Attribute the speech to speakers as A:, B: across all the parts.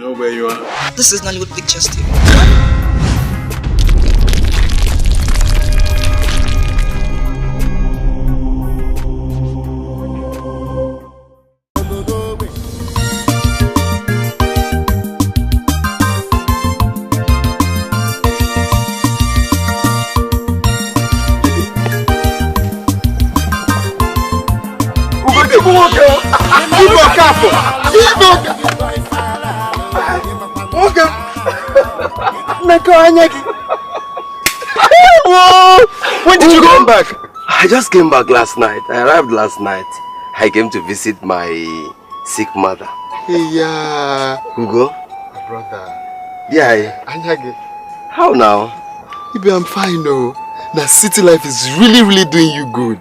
A: know where you are?
B: This is Nollywood Pictures TV.
C: When did you come back? I just came back last night. I arrived last night. I came to visit my sick mother.
D: Yeah.
C: Ugo?
D: My brother.
C: Yeah.
D: Anyagi.
C: How now?
D: Ibe, I'm fine, no. The city life is really doing you good.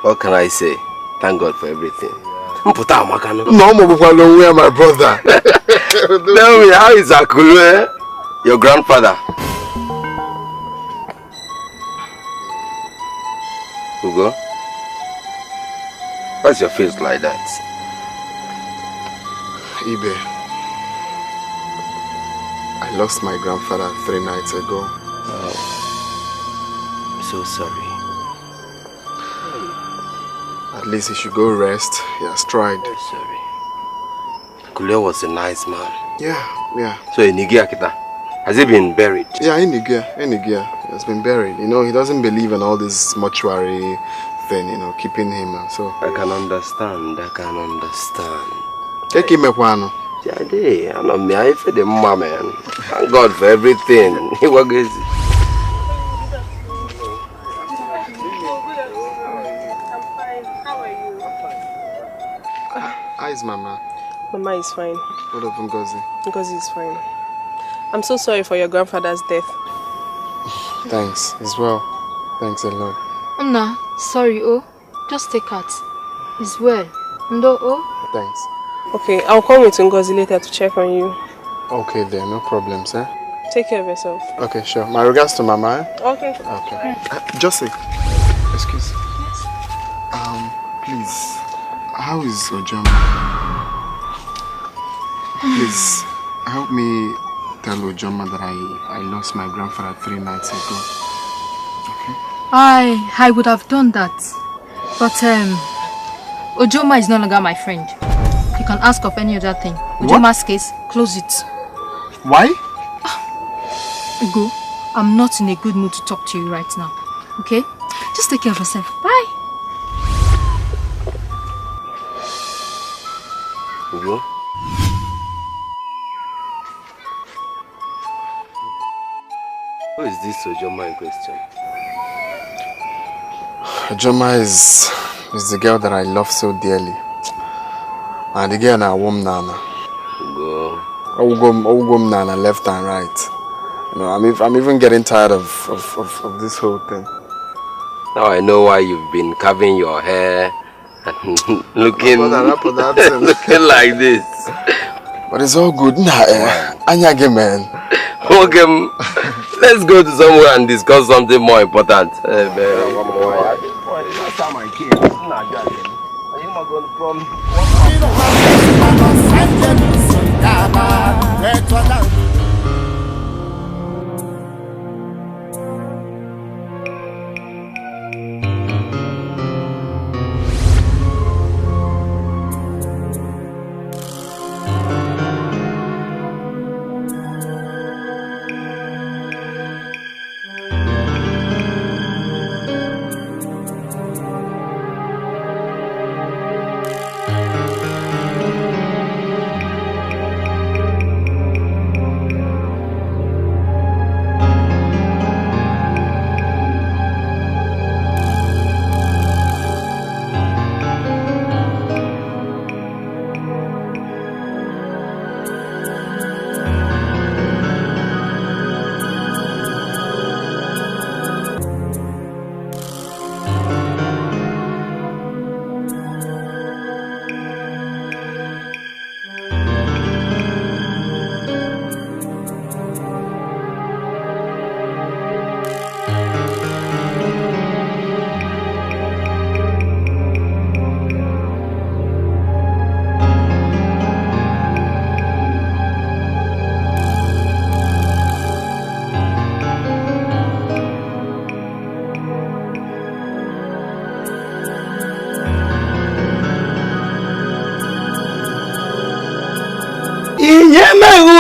C: What can I say? Thank God for everything.
D: No, my brother.
C: Tell me, how is Akulu, your grandfather? Ugo? Why's your face like that?
D: Ibe, I lost my grandfather 3 nights ago.
C: Oh, I'm so sorry.
D: At least he should go rest. He has tried.
C: I'm sorry. Kulio was a nice man.
D: Yeah.
C: So Inigia Kita, has he been buried?
D: Yeah, Inigia. He has been buried. You know, he doesn't believe in all this mortuary thing, you know, keeping him. So
C: I can understand.
D: Take him a one.
C: Jade, I know me. I feel the mama, man. Thank God for everything. He was good.
D: How is Mama?
E: Mama is fine.
D: What of Ngozi?
E: Ngozi is fine. I'm so sorry for your grandfather's death.
D: Thanks, as well. Thanks a lot.
F: Anna, sorry, just take heart. It's well. Ndo,
D: Thanks.
E: Okay, I'll come with Ngozi later to check on you.
D: Okay then, no problem, sir.
E: Take care of yourself.
D: Okay, sure. My regards to Mama.
E: Okay.
D: Okay. Josie, excuse.
F: Yes.
D: Please, how is Ojama? Please, help me tell Ojama that I lost my grandfather 3 nights ago. Okay?
F: I would have done that. But, Ojoma is no longer my friend. You can ask of any other thing. Ojoma's case, close it.
D: Why?
F: Go. I'm not in a good mood to talk to you right now. Okay? Just take care of yourself. Bye.
C: Ugo? Who is this Ojoma in question?
D: Ojoma is the girl that I love so dearly. And the girl na wom nana.
C: Ugo.
D: Owum nana left and right. You know, I'm even getting tired of this whole thing.
C: Now I know why you've been carving your hair and looking like this.
D: But it's all good. Anyage, man.
C: Okay, let's go to somewhere and discuss something more important.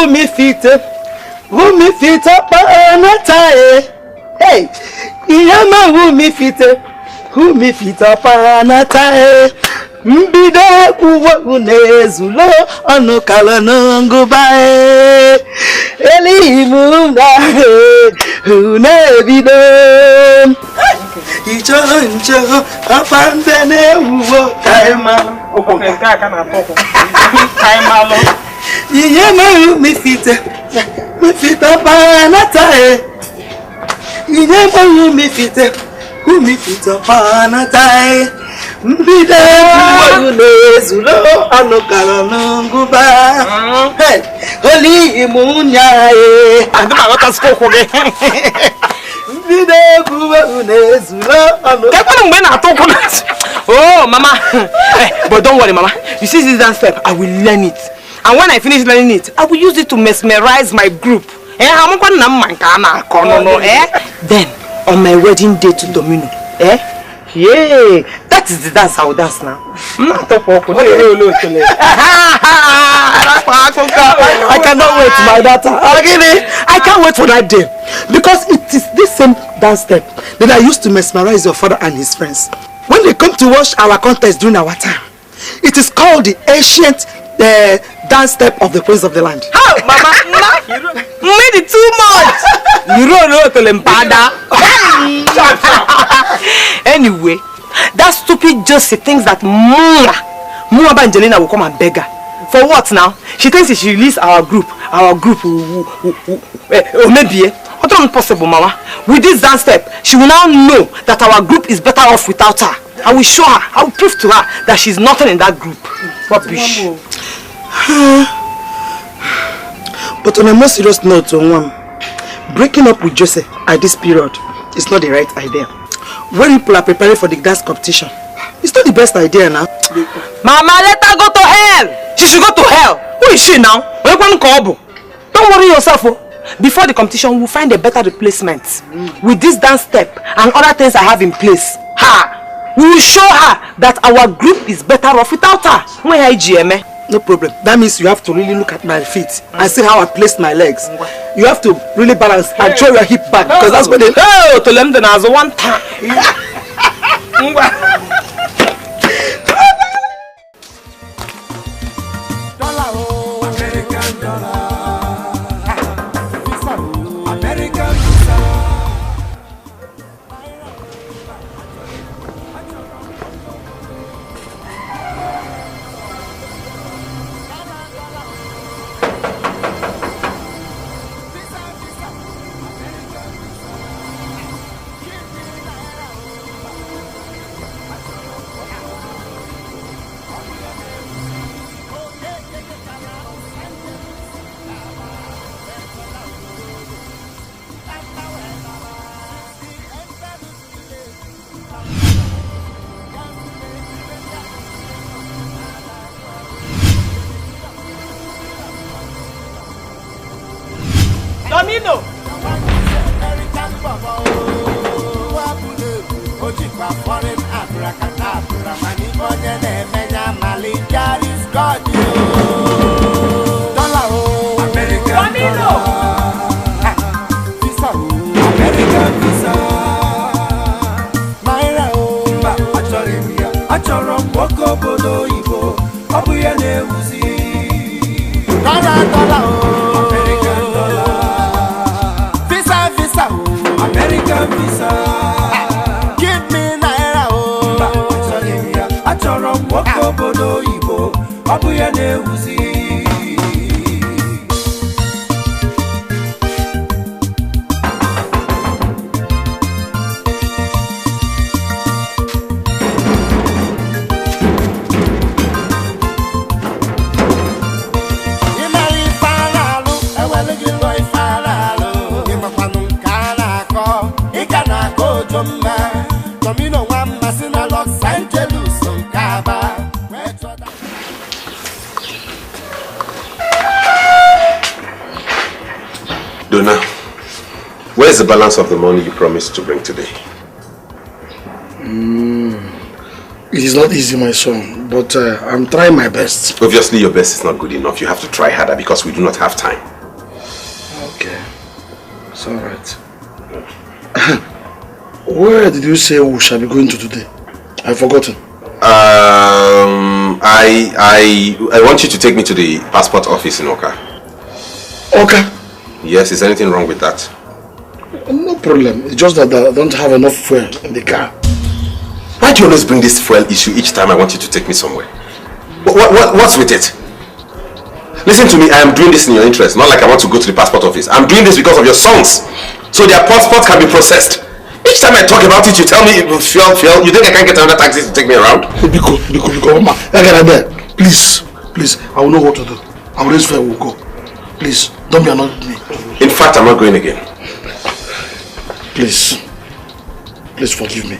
A: who me fit up on a tie. Hey, Iyama who me fit up on a tie. Mbide kuwa unezulo ono kalonongo bae. Eli munda unebido. Icho apandene uwo kaima.
B: Okay, kaka na poko. Kaima lo.
A: Iyama me fit up on a tie. Iyama me fit up on a tie. Mbide kuwagunezulo anokalonongo ba. Hey, oli munyae.
B: Ando magota skoko ge.
A: Mbide kuwagunezulo anokalonongo.
B: Kekwana mbe na toko na. Oh, mama. But don't worry, mama. You see this dance step, I will learn it. And when I finish learning it, I will use it to mesmerize my group. Hamukwa na mmanka na kono Then on my wedding day to Domino, yeah, that is the dance I will dance now.
A: I cannot wait, my daughter.
B: I can't wait for that day.
A: Because it is this same dance step that I used to mesmerize your father and his friends. When they come to watch our contest during our time, it is called the ancient dance step of the prince of the land.
B: Oh, mama, you made it too much. You don't know to lempada. Anyway, that stupid Josie thinks that Mua Bangelina will come and beg her. For what now? She thinks if she release our group maybe it's not possible, mama. With this dance step, she will now know that our group is better off without her. I will show her, I will prove to her that she's nothing in that group. Rubbish.
A: But on a more serious note, breaking up with Joseph at this period is not the right idea. When people are preparing for the dance competition, it's not the best idea now.
B: Mama, let her go to hell. She should go to hell. Who is she now? Don't worry yourself. Before the competition, we'll find a better replacement. With this dance step and other things I have in place, we will show her that our group is better off without her.
A: No problem. That means you have to really look at my feet and see how I placed my legs. You have to really balance and throw your hip back because that's what they...
B: Oh, to them then as one time.
G: American dollar. American
B: Domino!
G: American visa. Give me naira achọrọ m nwoke obodo Igbo, ọ bụ ya na-ewuzi.
C: Donna, where's the balance of the money you promised to bring today?
D: It is not easy, my son, but I'm trying my best.
C: Obviously, your best is not good enough. You have to try harder because we do not have time.
H: okay. It's alright. Where did you say we shall be going to today? I've forgotten.
C: I want you to take me to the passport office in Oka.
H: Okay.
C: Yes, is anything wrong with that?
H: No problem. It's just that I don't have enough fuel in the car.
C: Why do you always bring this fuel issue each time I want you to take me somewhere? What's with it? Listen to me, I am doing this in your interest, not like I want to go to the passport office. I'm doing this because of your sons, so their passports can be processed. Each time I talk about it, you tell me fuel. You think I can't get another taxi to take me around?
H: Biko, Mama, please, I will know what to do. I will raise fare, we'll go. Please, don't be annoyed with me.
C: In fact, I'm not going again.
H: Please forgive me.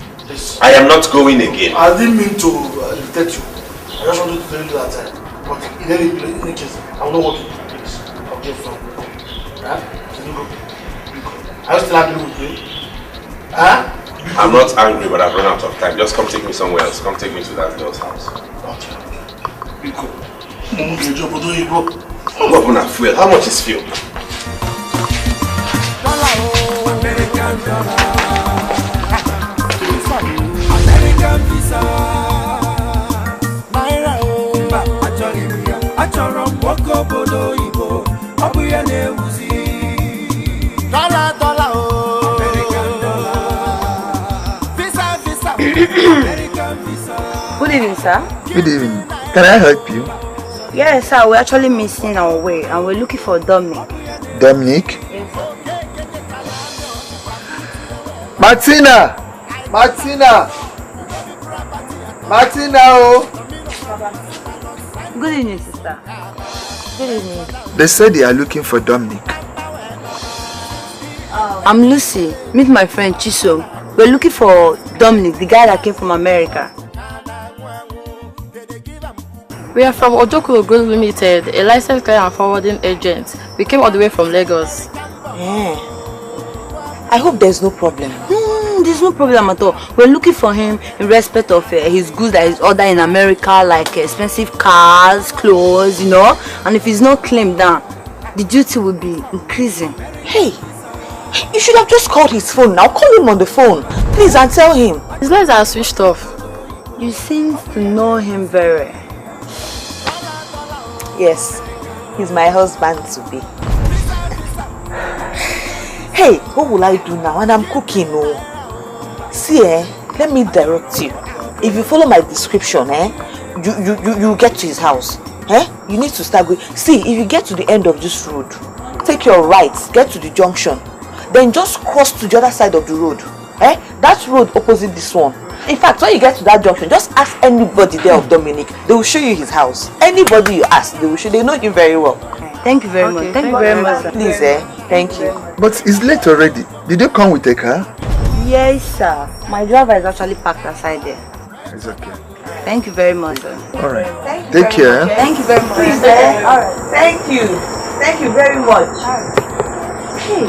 C: I am not going again.
H: I didn't mean to irritate you. I just wanted to tell you that. But in any case, I will know what to do. Please, forgive me. Can you go? Are you still angry with me?
C: I'm not angry, but I've run out of time. Just come take me somewhere else. Come take me to that girl's house. How much is fuel?
G: American visa. Naira achọrọ m nwoke obodo Igbo. Ọ bụ ya na-ewuzi. Dollar o. American dollar. Visa. American visa.
I: Good evening, sir.
J: Good evening. Can I help you?
I: Yes, sir. We're actually missing our way and we're looking for Dominic.
J: Dominic?
I: Yes, sir.
J: Martina, oh.
I: Good evening, sister. Good evening.
J: They said they are looking for Dominic.
I: I'm Lucy. Meet my friend Chisom. We're looking for Dominic, the guy that came from America.
E: We are from Ojokoro Gold Limited, a licensed client and forwarding agent. We came all the way from Lagos.
B: Yeah. I hope there's no problem.
I: There's no problem at all. We're looking for him in respect of his goods that he's ordered in America, like expensive cars, clothes, you know. And if he's not claimed down, the duty will be increasing.
B: Hey, you should have just called his phone now. Call him on the phone, please, and tell him.
E: His lines are switched off.
I: You seem to know him very well.
B: Yes, he's my husband to be. Hey, what will I do now? And I'm cooking, oh. See, let me direct you. If you follow my description, you get to his house. You need to start going. See, if you get to the end of this road, take your right, get to the junction, then just cross to the other side of the road. That road opposite this one. In fact, when you get to that junction, just ask anybody there of Dominic. They will show you his house. Anybody you ask, they will show. They know him very well.
I: Thank you very much. Thank you very much.
B: Please, thank you.
J: But it's late already. Did you come with a car?
I: Yes, sir. My driver is actually parked outside there.
J: It's okay.
I: Thank you very much, sir.
J: Alright. Take care.
I: Thank you very much.
B: Please, alright. Thank you. Thank you very much. Hey.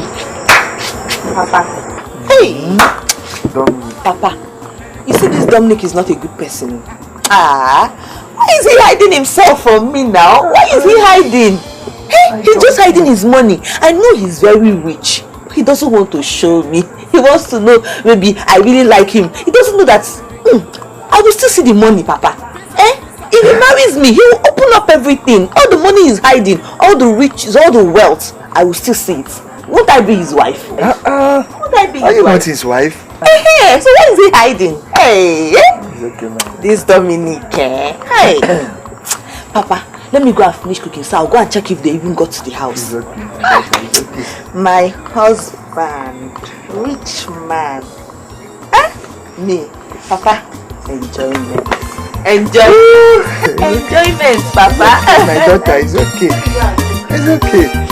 B: Papa. Hey. Papa. You see, this Dominic is not a good person. Why is he hiding himself from me now? Why is he hiding? Hey, he's just hiding his money. I know he's very rich. He doesn't want to show me. He wants to know maybe I really like him. He doesn't know that I will still see the money, Papa. If he marries me, he will open up everything. All the money he's hiding, all the riches, all the wealth, I will still see it. Won't I be his wife? Won't I be his wife?
J: Are you not his wife?
B: Hey, so why is he hiding? Hey,
J: It's okay, man.
B: this Dominic, Hey, Papa, let me go and finish cooking, so I'll go and check if they even got to the house.
J: It's okay. It's okay.
B: My husband, rich man. Me, Papa, enjoyment. Enjoyment, Papa.
J: My daughter, it's okay. It's okay.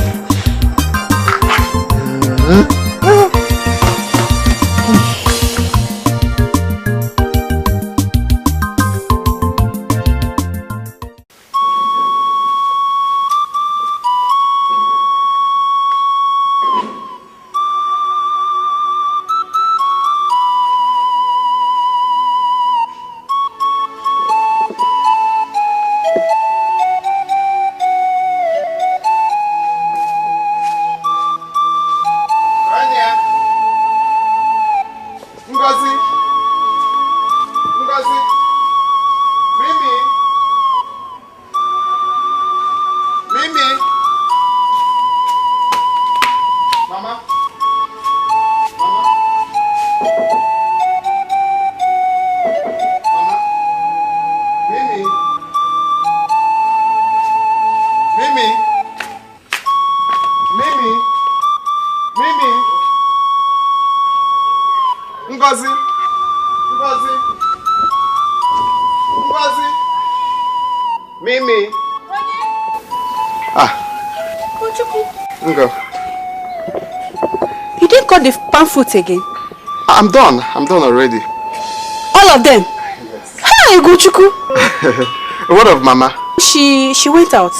D: Ngozi. Mimi. Ngo.
K: You didn't cut the palm fruit again?
D: I'm done already.
K: All of them?
D: Yes.
K: Hi, Ugochukwu.
D: What of Mama?
K: She went out.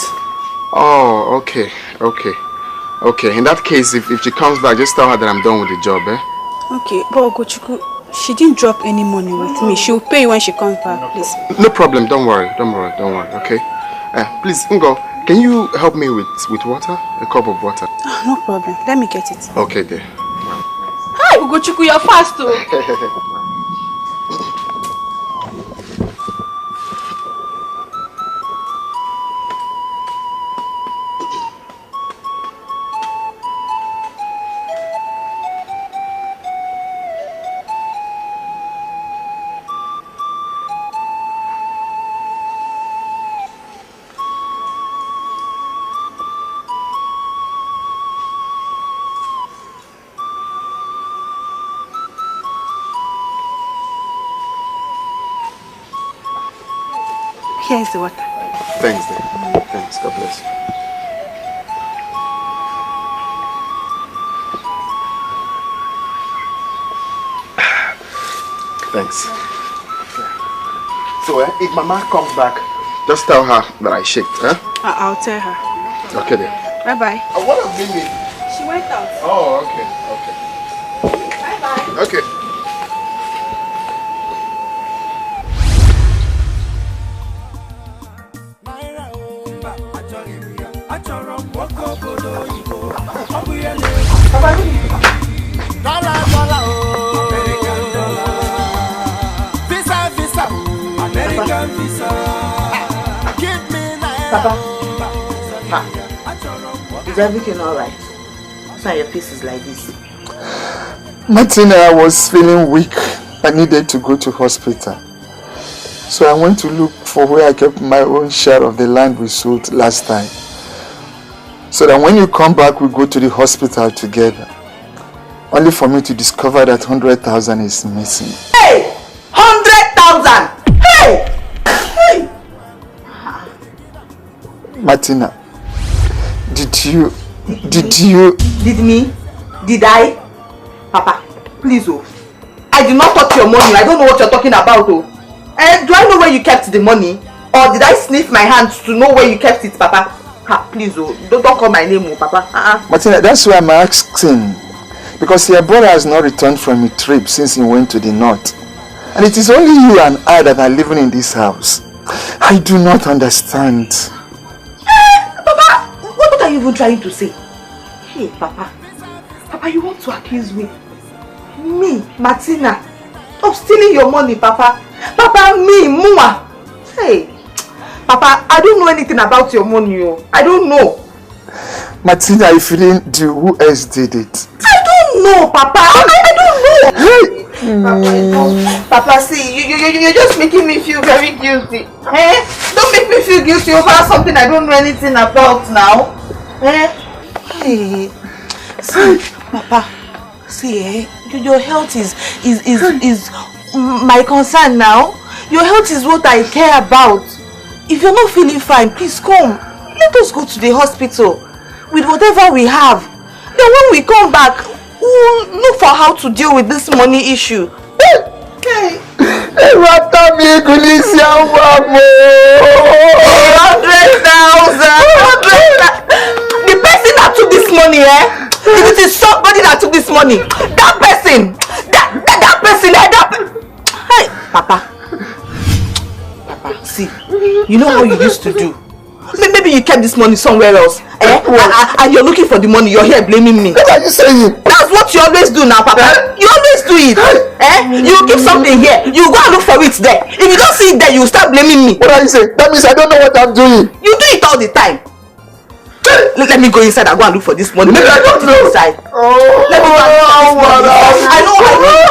D: Oh, okay. In that case, if she comes back, just tell her that I'm done with the job, eh?
K: Okay, but Ugochukwu, she didn't drop any money with me. She'll pay you when she comes back, please.
D: No problem, don't worry, okay? Please, Ngo, can you help me with water? A cup of water.
K: Oh, no problem, let me get it.
D: Okay, there.
K: Hi, Ugochukwu, you're fast too. Here's the water.
D: Thanks, dear. Thanks. God bless you. Thanks. So, if Mama comes back, just tell her that I shaked, huh?
K: I'll tell her.
D: Okay, then.
K: Bye-bye.
D: What of Mimi?
K: She went out.
D: Oh, okay.
K: Bye-bye.
D: Okay.
B: Papa, is everything alright? Why your face is like this?
J: Martina, I was feeling weak. I needed to go to hospital. So I went to look for where I kept my own share of the land we sold last time. So that when you come back, we go to the hospital together. Only for me to discover that 100,000 is missing.
B: Hey! 100,000! Hey!
J: Martina, did
B: me? Did I? Papa, please, oh. I did not touch your money. I don't know what you're talking about, oh. Do I know where you kept the money? Or did I sniff my hands to know where you kept it, Papa? Please, oh. Don't call my name, oh, Papa.
J: Martina, that's why I'm asking. Because your brother has not returned from a trip since he went to the north. And it is only you and I that are living in this house. I do not understand.
B: Papa, what are you even trying to say? Hey, Papa, you want to accuse me? Me, Martina, of stealing your money, Papa? Papa, me, Muma. Hey, Papa, I don't know anything about your money. I don't know.
J: Martina, if you didn't do, who else did it?
B: I don't know, Papa. I don't know. Papa, see, you're just making me feel very guilty. Don't make me feel guilty over something I don't know anything about now. Hey, see, Papa, see, your health is my concern now. Your health is what I care about. If you're not feeling fine, please come. Let us go to the hospital with whatever we have. Then when we come back, we'll look for how to deal with this money issue. Okay.
J: 100,000!
B: The person that took this money, if it is somebody that took this money, that person, hey, Papa, see, you know how you used to do. Maybe you kept this money somewhere else, and you're looking for the money. You're here blaming me.
J: What are you saying?
B: That's what you always do now, Papa. You always do it. You keep something here, you go and look for it there. If you don't see it there, you start blaming me.
J: What are you saying? That means I don't know what I'm doing.
B: You do it all the time. Let me go inside and go and look for this money. Maybe I don't know inside. Let me go and look for this money. I know,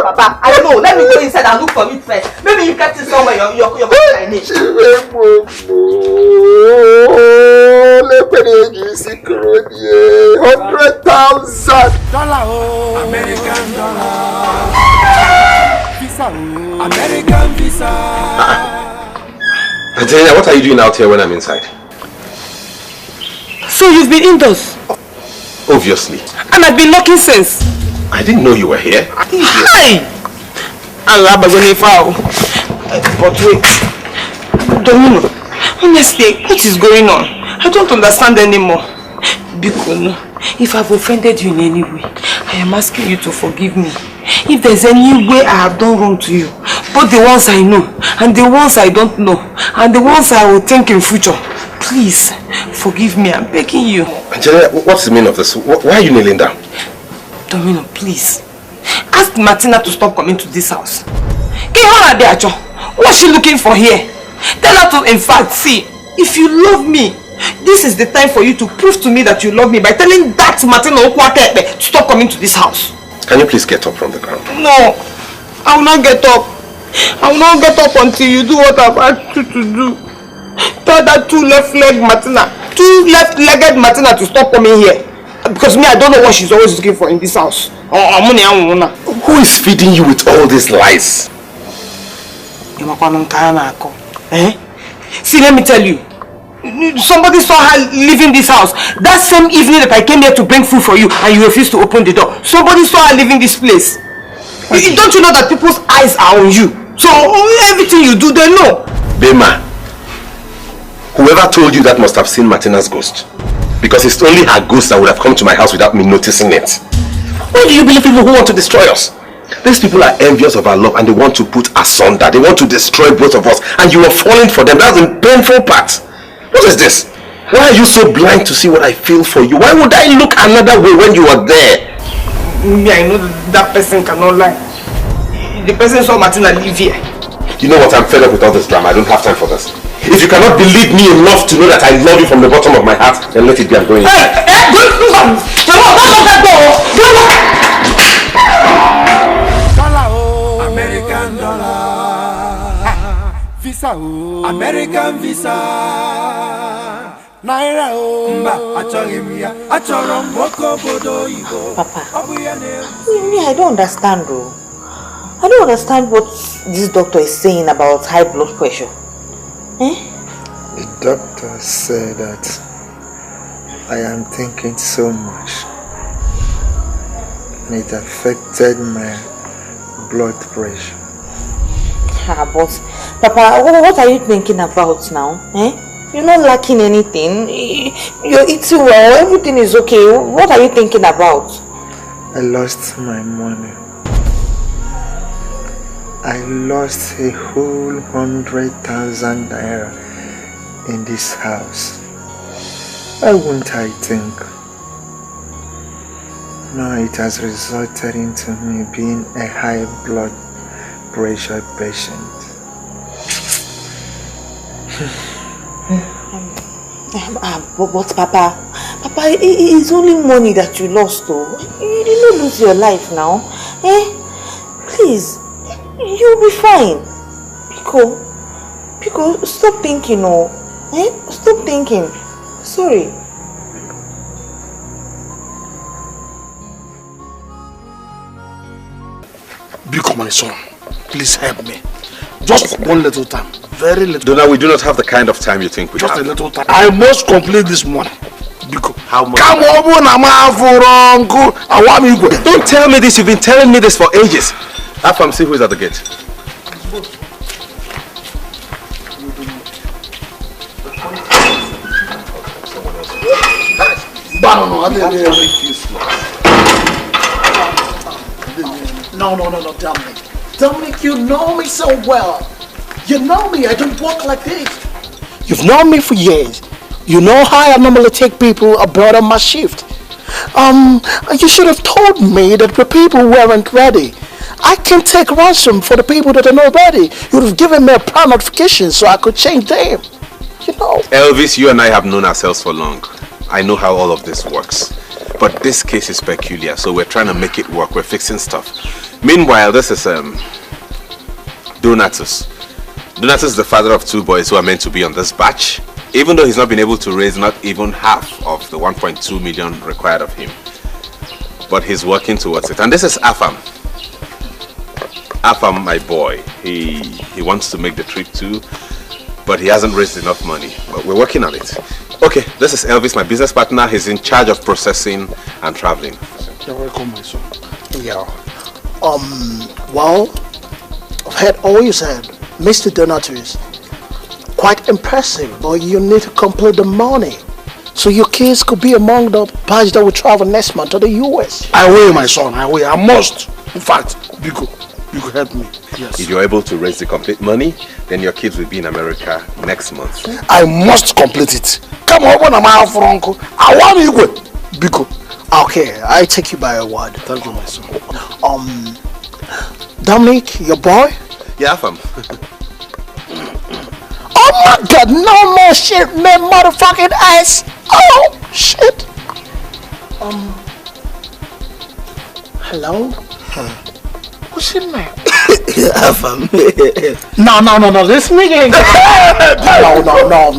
B: Papa. I know. Let me go inside and look for it first. Maybe you kept it somewhere. You're going to find it.
J: 100,000
G: $100,000. American dollar. visa, American visa.
C: Angelina, what are you doing out here when I'm inside?
B: So you've been indoors?
C: Obviously.
B: And I've been knocking since.
C: I didn't know you were here.
B: Hi! But wait. Domino, honestly, what is going on? I don't understand anymore. Bikono, if I've offended you in any way, I am asking you to forgive me. If there's any way I have done wrong to you, both the ones I know and the ones I don't know and the ones I will think in future, please forgive me. I'm begging you.
C: Angelina, what's the meaning of this? Why are you kneeling down?
B: Domino, please. Ask Martina to stop coming to this house. What's she looking for here? Tell her to, in fact, see, if you love me, this is the time for you to prove to me that you love me by telling that Martina to stop coming to this house.
C: Can you please get up from the ground?
B: No, I will not get up. I will not get up until you do what I've asked you to do. Tell that two-legged Martina to stop coming here. Because me, I don't know what she's always looking for in this house.
C: Who is feeding you with all these lies?
B: See, let me tell you. Somebody saw her leaving this house. That same evening that I came here to bring food for you and you refused to open the door. Somebody saw her leaving this place. Don't you know that people's eyes are on you? So everything you do, they know.
C: Bema, whoever told you that must have seen Martina's ghost. Because it's only her ghost that would have come to my house without me noticing it. Why do you believe people who want to destroy us? These people are envious of our love and they want to put us asunder. They want to destroy both of us. And you are falling for them. That's the painful part. What is this? Why are you so blind to see what I feel for you? Why would I look another way when you are there?
B: Me, I know that person cannot lie. The person saw Martina live here.
C: You know what? I'm fed up with all this drama. I don't have time for this. If you cannot believe me enough to know that I love you from the bottom of my heart, then let it be. I'm going.
G: American dollar, visa, American visa, naira
I: Papa, I don't understand though. I don't understand what this doctor is saying about high blood pressure.
J: The doctor said that I am thinking so much and it affected my blood pressure.
I: But Papa, what are you thinking about now? You're not lacking anything. You're eating well. Everything is okay. What are you thinking about?
J: I lost my money. I lost a whole 100,000 naira in this house. Why wouldn't I think? Now it has resulted into me being a high blood pressure patient.
I: But Papa, it's only money that you lost though. You did not lose your life now. Please, you'll be fine. Pico, stop thinking, Stop thinking. Sorry.
H: Pico, my son, please help me. Just one little time. Very little.
C: Dona, we do not have the kind of time you think we have.
H: Just a little time. I must complete this money. Pico.
C: How much?
H: Don't
C: tell me this. You've been telling me this for ages. Afam, see who is at the gate.
L: No, Dominic. Dominic, you know me so well. You know me, I don't walk like this. You've known me for years. You know how I normally take people abroad on my shift. You should have told me that the people weren't ready. I can take ransom for the people that are not ready. You would have given me a prior notification so I could change them. You know.
C: Elvis, you and I have known ourselves for long. I know how all of this works. But this case is peculiar, so we're trying to make it work. We're fixing stuff. Meanwhile, this is Donatus. Donatus is the father of 2 boys who are meant to be on this batch, even though he's not been able to raise not even half of the 1.2 million required of him. But he's working towards it. And this is Afam. Afam, my boy, he wants to make the trip too, but he hasn't raised enough money. But we're working on it. Okay, this is Elvis, my business partner. He's in charge of processing and traveling.
L: You're welcome, my son. Yeah. Well, I've heard all you said, Mr. Donatus. Quite impressive, but you need to complete the money so your kids could be among the batch that will travel next month to the US.
H: I will, my son. I will. I must. In fact, Biko, you could help me. Yes.
C: If you're able to raise the complete money, then your kids will be in America next month.
H: I must complete it. Come on, when I'm out for uncle. I want you go. Biko.
L: Okay, I take you by your word.
H: Thank you, my son.
L: Dominic, your boy?
C: Yeah, fam.
L: Oh my God, no more shit, man, motherfucking ass. Oh, shit. Hello? What's in there?
H: Yeah, fam.
L: No, this nigga ain't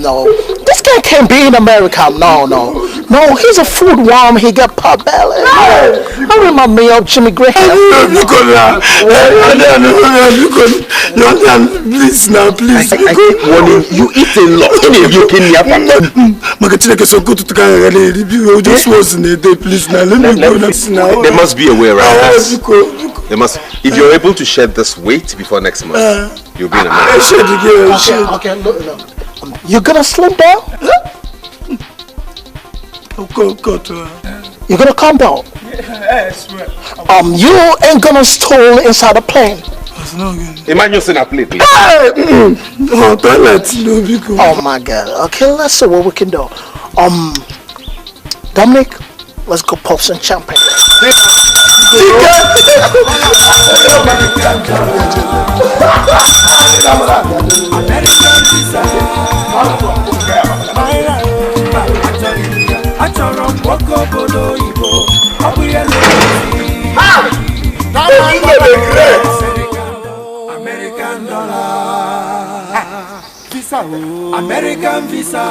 L: No. This guy can't be in America, no. No, he's a food worm, he got pot belly. I remind me of Jimmy Graham.
H: Please now, please.
C: I keep warning you, eat a lot. You can
H: just once in a day, please now. Let me go now.
C: There must be a way around this. There must. If you're able to shed this weight before next month, you'll be in America.
L: Okay, look. You gonna slim down? You gonna calm down?
H: Yes,
L: you ain't gonna stall inside the plane.
C: Imagine saying a plate.
L: Oh my God. Okay, let's see what we can do. Dominic, let's go pop some champagne.
G: American dollar, visa, American visa,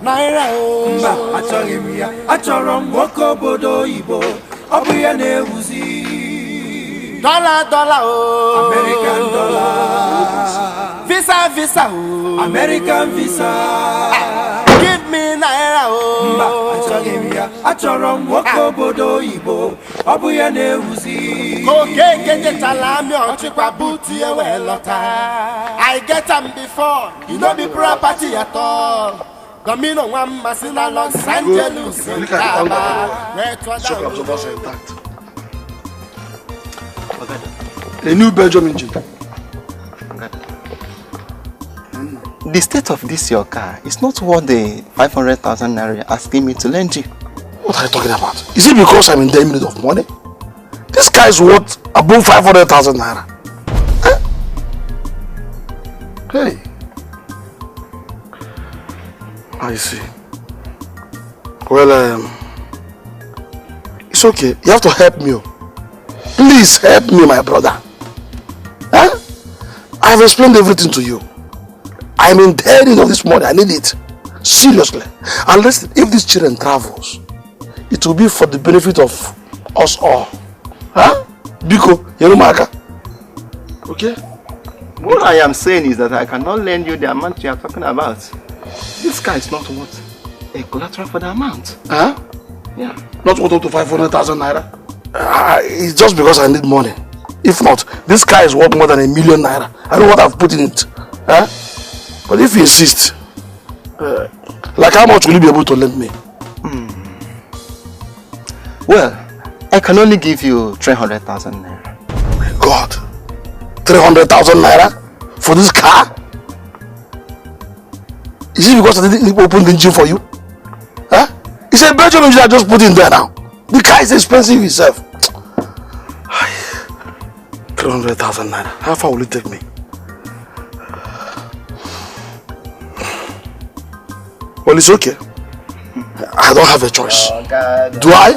G: naira, achorom woko bodo ibo, obuye neuzi. Dollar, American dollar, visa, American visa. Give me naira, achorom woko bodo ibo, obuye neuzi. I get them before, you know be property at all. Domino one Masina Los Angeles.
H: A new Belgium engine.
M: The state of this your car is not worth the 500,000 naira you're asking me to lend you.
H: What are you talking about? Is it because I'm in the need of money? This guy is worth above 500,000 naira. Huh? Hey. I see. Well, it's okay. You have to help me. Please help me, my brother. Huh? I have explained everything to you. I'm in the need of this money. I need it. Seriously. And listen, if these children travels, it will be for the benefit of us all. Huh? Biko, Yerumaka. Okay?
M: What I am saying is that I cannot lend you the amount you are talking about. This guy is not worth a collateral for the amount.
H: Huh?
M: Yeah.
H: Not worth up to 500,000 naira? It's just because I need money. If not, this guy is worth more than 1 million naira. I know what I've put in it. Huh? But if you insist, like how much will you be able to lend me?
M: Well, I can only give you 300,000 naira.
H: Oh my God. 300,000 naira? For this car? Is it because I didn't open the engine for you? Huh? It's a Belgian engine I just put in there now. The car is expensive itself. 300,000 naira. How far will it take me? Well, it's okay. I don't have a choice. Do I?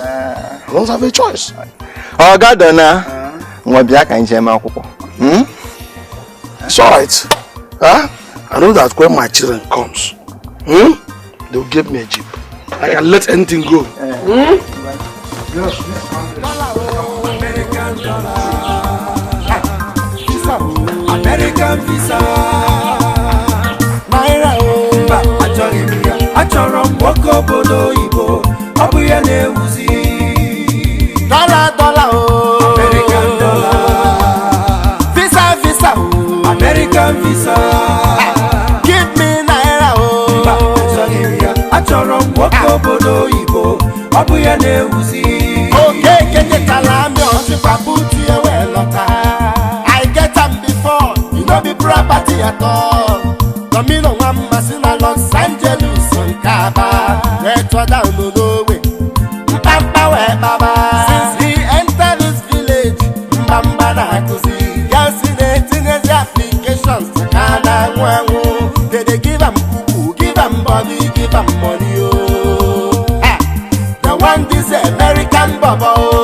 H: I don't have a choice.
M: Oh, God,
H: It's alright. Huh? I know that when my children comes, they'll give me a jeep. I can let anything go.
G: American dollar. American visa. Naira mba achọghị m ya. Achọrọ m nwoke obodo Igbo. Ọ bụ ya na-ewuzi. Dollar American dollar. Visa American visa. Give me naira mba achọghị m ya. Achọrọ m nwoke obodo Igbo. Ọ bụ ya na-ewuzi. Okay, I get am before, you know be property at all. Domino Wamba in Los Angeles on Kaba. Where to down no way. Mpamba where Baba. Since he entered this village, Mbamba na kuzi. Yes, in the applications to Kana Wangu. They give him cuckoo, give him body, give him money. Oh, the one this American bubble.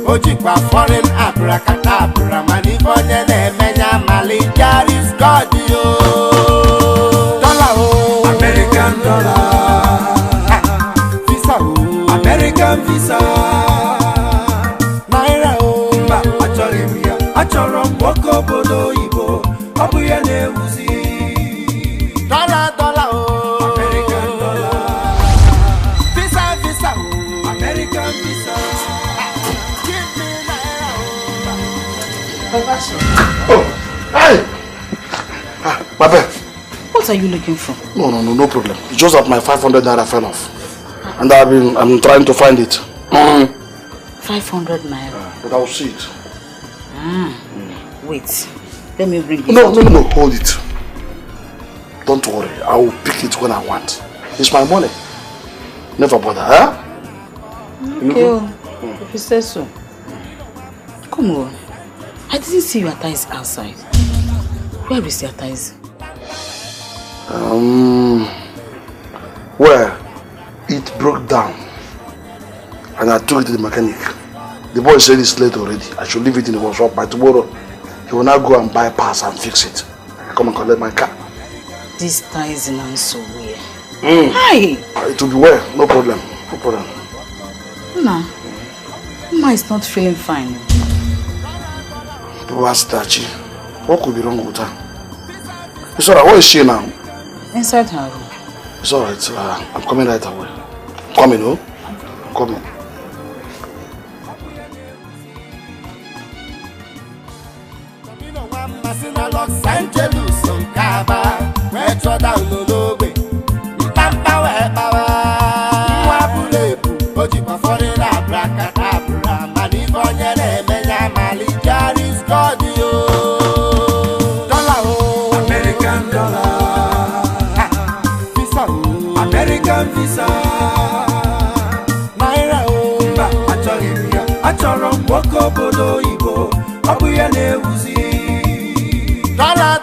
G: Ojikwa foreign abracadabra manifonye menya malijaris God yo. Dollar American dollar. Visa American visa. Naira mba achọrọ m ya. Achọrọ m nwoke obodo Igbo. Ọ bụ ya na-ewuzi. Dollar American dollar. Visa American visa.
H: Oh, hey! Babe.
I: What are you looking for?
H: No problem. It's just that my 500 naira fell off. And I'm trying to find it.
I: 500 naira?
H: But I'll see it.
I: Wait. Let me bring it.
H: No, hold it. Don't worry. I will pick it when I want. It's my money. Never bother, huh?
I: Okay, if you say so. Come on. I didn't see your ties outside. Where is your ties?
H: Well, it broke down. And I took it to the mechanic. The boy said it's late already. I should leave it in the workshop by tomorrow. He will now go and buy parts and fix it. I come and collect my car.
I: This ties is so weird. Hi!
H: It will be well. No problem.
I: No. Mama is not feeling fine.
H: What could be wrong with her? It's alright. Where is she now?
I: Inside her room.
H: It's alright. I'm coming right away. Coming, oh? Coming.
G: Los Angeles on Kaba. Where to down no way. Mpamba where Baba. Nwabulebu. Ojikwa foreign abracadabra. Manifonye menya malijaris God yo. Dollar American dollar. Visa American visa. Naira mba achọghị m ya. Achọrọ m nwoke obodo Igbo. Ọ bụ ya na-ewuzi. Dollar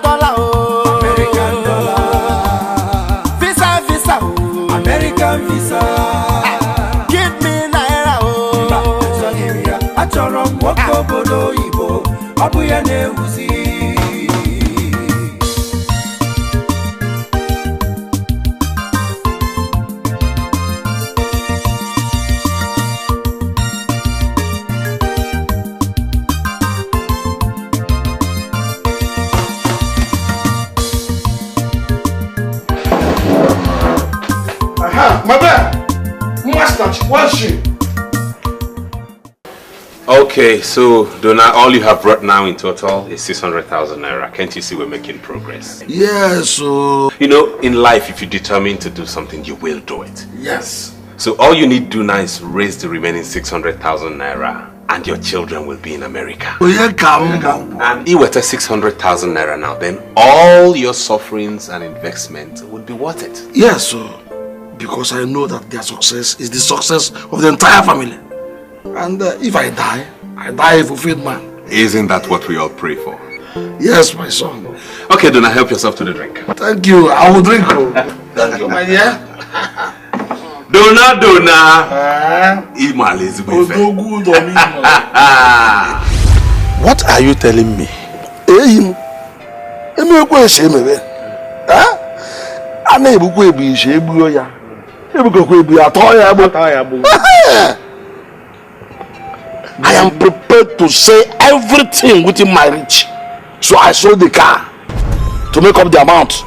G: American dollar. Visa American visa. Give me naira mba achọghị m ya. Achọrọ m nwoke obodo Igbo. Ọ bụ ya na-ewuzi.
H: Where's she?
C: Okay, so Donna, all you have brought now in total is 600,000 naira. Can't you see we're making progress?
H: Yes, so...
C: You know, in life, if you determine to do something, you will do it.
H: Yes.
C: So all you need to do now is raise the remaining 600,000 naira and your children will be in America.
H: Oh, yeah, come.
C: And if we're 600,000 naira now, then all your sufferings and investment would be worth it.
H: Yes, so... Because I know that their success is the success of the entire family. And if I die a fulfilled man.
C: Isn't that what we all pray for?
H: Yes, my son.
C: Okay, Donna, help yourself to the drink.
H: Thank you. I will drink. Thank you, my dear.
C: Donna.
H: What are you telling me? I am prepared to say everything within my reach So I sold the car to make up the amount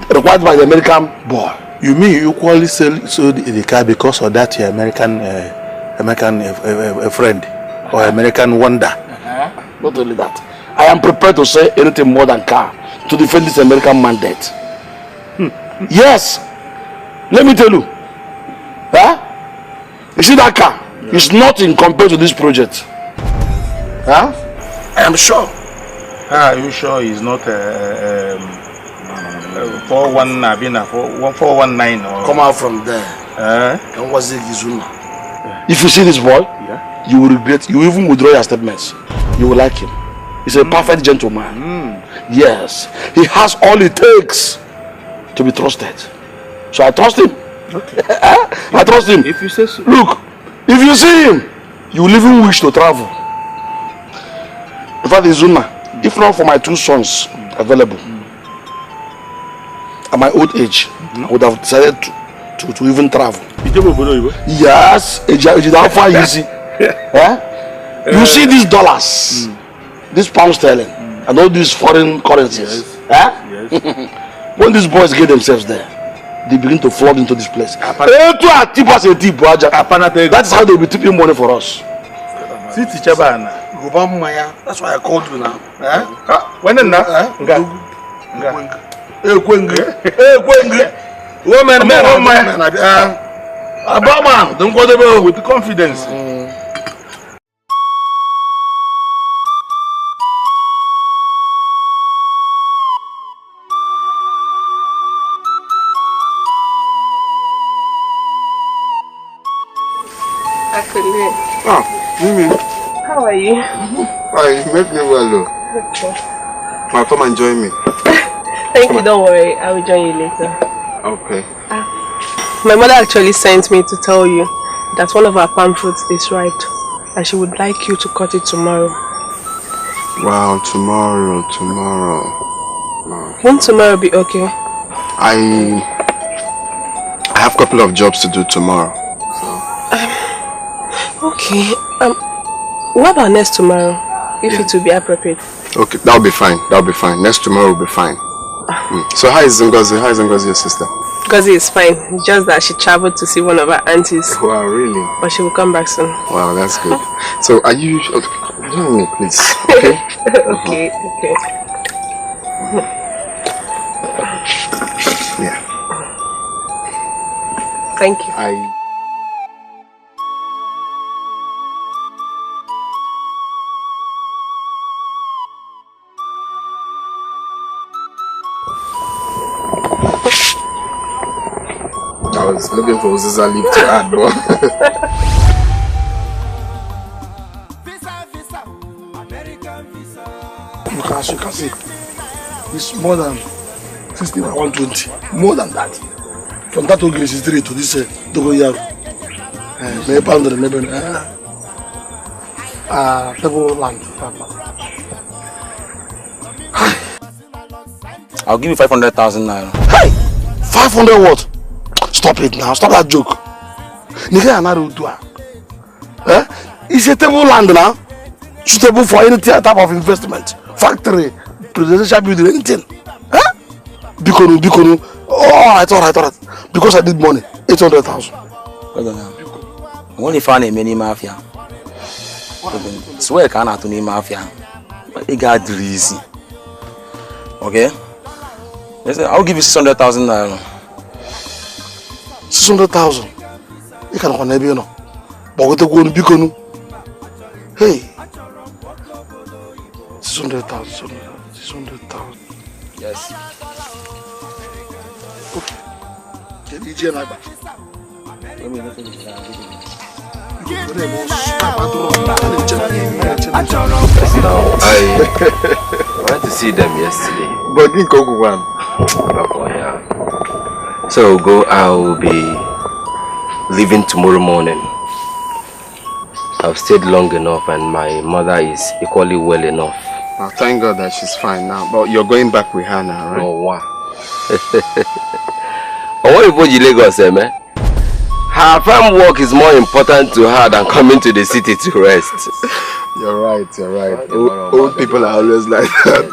H: required by the American boy.
L: You mean you equally sold the car because of that your American friend or American wonder?
H: Not only that, I am prepared to say anything more than car to defend this American mandate. Yes, let me tell you. Huh? You see that car? Yeah. It's nothing compared to this project. Huh? I am sure.
L: Are you sure it's not 419 or...
H: Come out from there. And what's it, Gizuna? If you see this boy, you will regret. You even withdraw your statements. You will like him. He's a perfect gentleman. Yes, he has all it takes to be trusted. So I trust him. Okay. I trust him.
L: If you say so.
H: Look, if you see him, you will even wish to travel. In fact, Izuna, if not for my two sons available, at my old age, I would have decided to even travel. Yes, how far you see? You see these dollars, these pound sterling, and all these foreign currencies. Yes. When these boys get themselves there, they begin to flood into this place. That's how they'll be tipping money for us. That's why I called you now.
L: With confidence.
N: How are you?
D: You make me well.
N: Okay.
D: Now come and join me.
N: Thank you, don't worry. I will join you later.
D: Okay.
N: My mother actually sent me to tell you that one of our palm fruits is ripe and she would like you to cut it tomorrow.
D: Wow, tomorrow.
N: Won't tomorrow be okay?
D: I have a couple of jobs to do tomorrow.
N: Okay. What about next tomorrow? If it will be appropriate.
D: Okay, that'll be fine. Next tomorrow will be fine. So how is Ngozi? How is Ngozi, your sister?
N: Ngozi is fine. Just that she traveled to see one of her aunties.
D: Wow, really?
N: But she will come back soon.
D: Wow, that's good. So are you... Join me, please. Okay?
N: Okay.
D: Yeah.
N: Thank you.
D: I was looking for Uziza leave to add, bro.
H: As you can see, it's more than 16 or 120. More than that. From that Ogre Street to this Dogoyaro. Maybe table land.
O: I'll give you 500,000 naira.
H: Hey! 500 what? Stop it now. Stop that joke. It's a table land now. Suitable for any type of investment. Factory, presidential building, anything. Huh? Bikonu. Alright. Because I did money. 800,000.
O: Only found a mini mafia. Swear can to name mafia. But it got easy. Okay? I'll give you 600,000 naira.
H: 600,000. You can have you know. But with the one Bikonu. Hey. 600,000.
O: Yes.
H: Okay. Get easy and I
C: went to see them yesterday.
D: But didn't go one.
C: So I'll be leaving tomorrow morning. I've stayed long enough and my mother is equally well enough.
D: Oh, thank God that she's fine now. But you're going back with her now, right?
C: Oh, wow. What about you, Lagos, man? Her farm work is more important to her than coming to the city to rest.
D: You're right. Old people are always like that.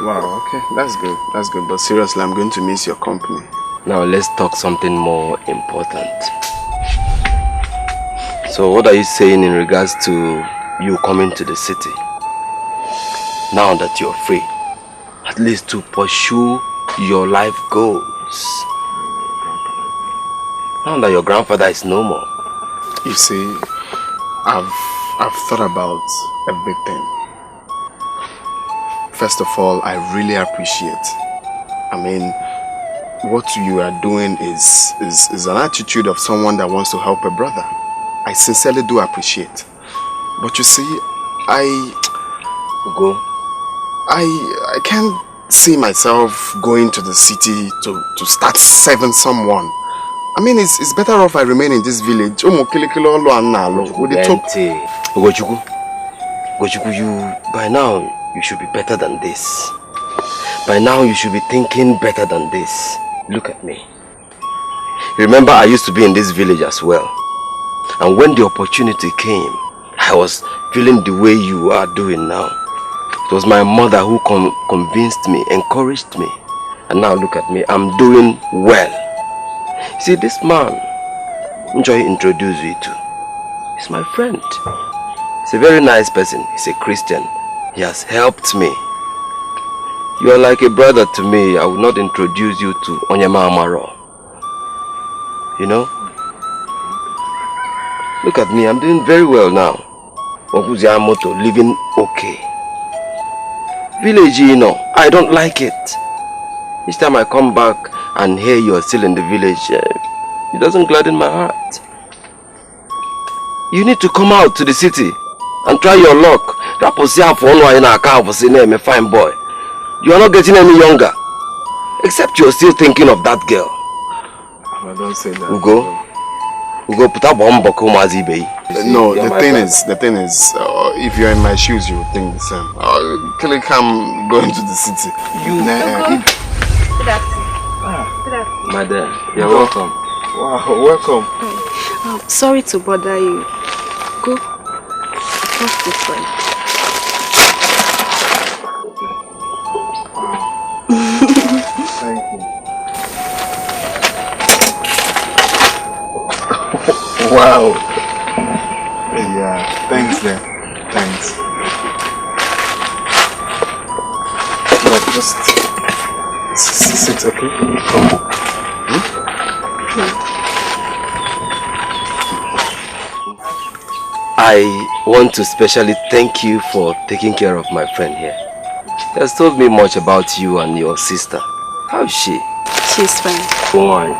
D: Wow, okay, that's good. That's good. But seriously, I'm going to miss your company.
O: Now let's talk something more important. So what are you saying in regards to you coming to the city? Now that you're free, at least to pursue your life goals. Now that your grandfather is no more.
D: You see, I've thought about everything. First of all, I really appreciate. I mean, what you are doing is an attitude of someone that wants to help a brother. I sincerely do appreciate. But you see, I can't see myself going to the city to start serving someone. I mean, it's better off I remain in this village.
O: Ugochukwu, by now, you should be better than this. By now, you should be thinking better than this. Look at me. Remember, I used to be in this village as well. And when the opportunity came, I was feeling the way you are doing now. It was my mother who convinced me, encouraged me. And now look at me, I'm doing well. You see, this man, Njoy introduced you to, he's my friend. He's a very nice person. He's a Christian. He has helped me. You are like a brother to me. I will not introduce you to Onyema Amaro. You know? Look at me, I'm doing very well now. Moto, living okay. Village, you know, I don't like it. Each time I come back and hear you are still in the village, it doesn't gladden my heart. You need to come out to the city and try your luck. Fine boy. You are not getting any younger. Except you're still thinking of that girl.
D: I don't say that.
O: Ugo, put up one buckle, Mazibe.
D: No, the thing is, if you're in my shoes, you would think the same. Click, I'm going to the city.
K: Good afternoon.
O: Madam, you're welcome.
D: Wow, welcome.
K: Sorry to bother you. Go. What's this way?
D: Thank you. Wow. Yeah, thanks then. Thanks. But just sit, okay?
O: I want to specially thank you for taking care of my friend here. He has told me much about you and your sister. How is she?
K: She's fine.
O: Go on.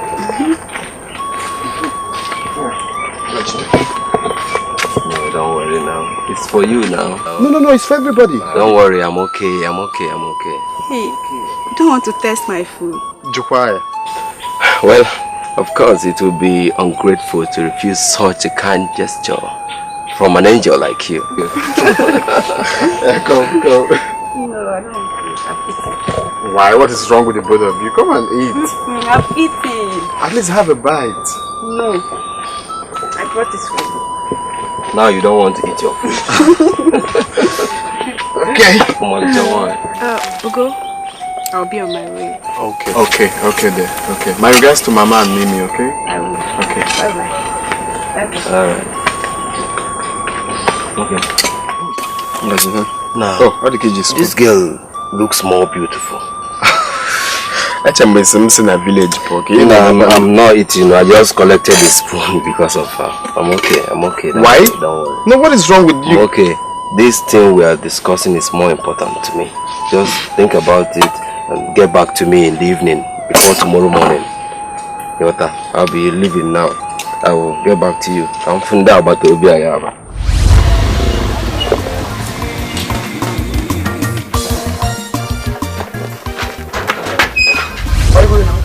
O: No, don't worry now. It's for you now.
D: No, it's for everybody.
O: Don't worry, I'm okay.
K: Hey, you don't want to test my food?
D: Nwokoye.
O: Well, of course, it will be ungrateful to refuse such a kind gesture from an angel like you.
D: Come.
K: No, I don't want to. I've eaten.
D: Why? What is wrong with the both of you? Come and eat.
K: I've eaten.
D: At least have a bite.
K: No. I brought this food.
O: Now you don't want to eat your food.
D: Okay.
O: Come on, Jawan.
K: Ugo, I'll be on my way.
D: Okay there. Okay. My regards to Mama and Mimi, okay?
K: I will.
D: Okay.
K: Bye-bye.
O: Alright. Okay. Now, this girl looks more beautiful.
D: I'm village okay?
O: I'm not eating. I just collected the spoon because of her. I'm okay.
D: Why?
O: Don't worry.
D: No, what is wrong with you?
O: I'm okay. This thing we are discussing is more important to me. Just think about it and get back to me in the evening before tomorrow morning. Yota, I'll be leaving now. I will get back to you. I'm funda about to be ayaba.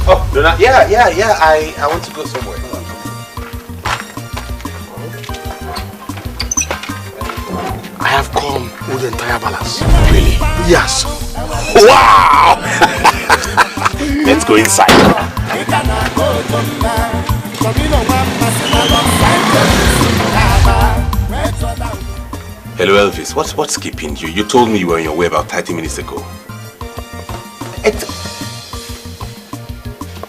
C: Oh, no, yeah. I want to go somewhere.
H: I have come with the entire balance.
C: Really?
H: Yes.
C: Wow! Let's go inside. Hello, Elvis. What's keeping you? You told me you were on your way about 30 minutes ago.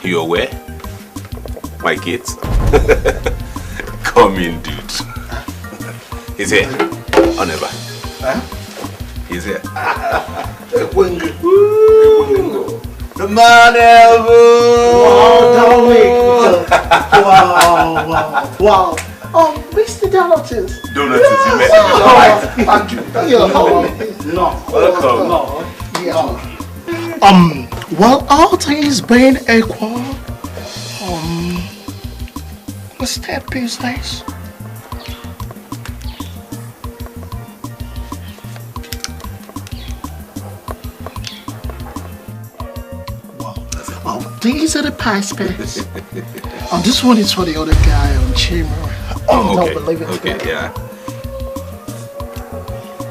C: You aware? My kids? Come in, dude. He's here. Or never. Huh? He's here.
L: The man ever. Wow. Oh, Mr. Donuts.
C: Donuts, you met him.
L: Thank you. No.
C: Welcome.
L: No. Yeah. Well, all things being equal, what's that business? These are the passports. This one is for the other guy on Chimo.
C: Oh, okay.
L: Don't believe it.
C: Okay, yeah.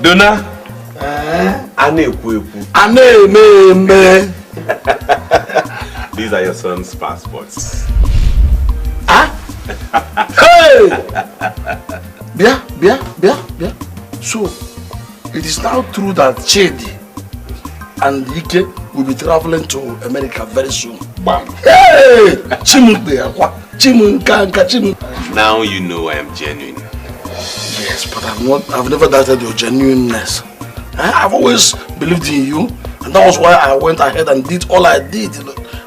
C: Dona? These are your son's passports.
H: Hey! Bia. So, it is now true that Chidi and Dikeh will be traveling to America very soon. Bam. Hey!
C: Now you know I am genuine.
H: Yes, but I've never doubted your genuineness. I've always believed in you, and that was why I went ahead and did all I did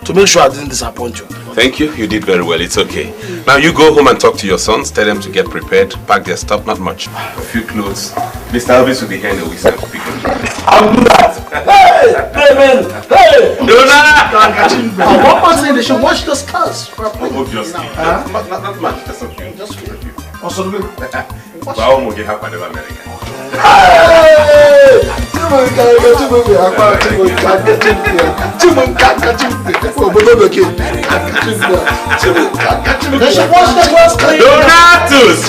H: to make sure I didn't disappoint you.
C: Thank you. You did very well. It's okay. Now you go home and talk to your sons. Tell them to get prepared. Pack their stuff. Not much. A few clothes. Mr. Elvis will be here in a week.
H: I'll do that. Hey, man. Hey.
C: Dona!
L: One more thing, they should wash those cars.
C: Obviously. Not much. Just a few.
L: Just a few.
H: Also, good.
C: Wow, we have America.
L: They should wash the glass clean.
C: Donatus!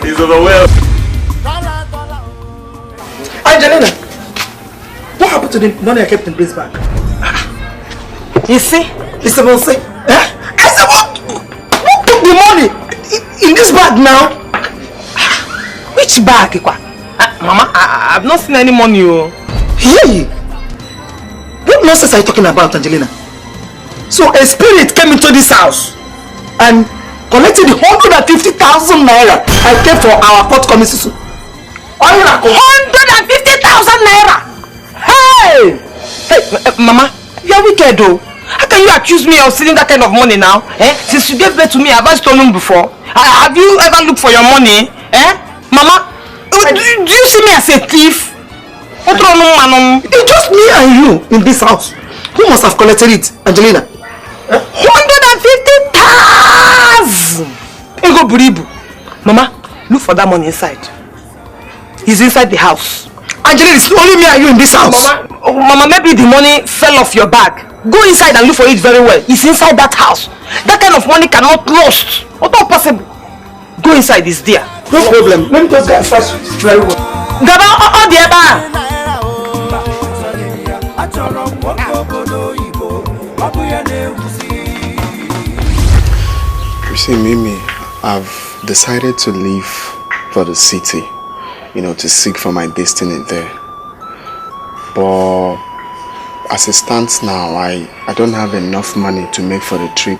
C: He's overwhelmed.
A: Angelina, what happened to the money I kept in this bag?
B: You see?
A: It's about say. I said, what put the money in this bag now?
B: Which bag, Ikwa? Mama, I've not seen any money.
A: Hey! What nonsense are you talking about, Angelina? So a spirit came into this house and collected the 150,000 naira I kept for our forthcoming season.
B: 150,000 naira! Hey! Hey, Mama, you are wicked though. How can you accuse me of stealing that kind of money now? Since you gave birth to me, have I stolen before? Have you ever looked for your money? Mama, do you see me as a thief?
A: It's just me and you in this house. Who must have collected it, Angelina?
B: 150,000! Ego Buribu. Mama, look for that money inside. He's inside the house.
A: Angelina, it's only me and you in this house.
B: Mama, maybe the money fell off your bag. Go inside and look for it very well. It's inside that house. That kind of money cannot be lost. What not possible? Go inside, it's there.
A: No problem. Let me just get first very well.
B: Gaba, all the other.
D: You see, Mimi, I've decided to leave for the city, to seek for my destiny there. But as it stands now, I don't have enough money to make for the trip.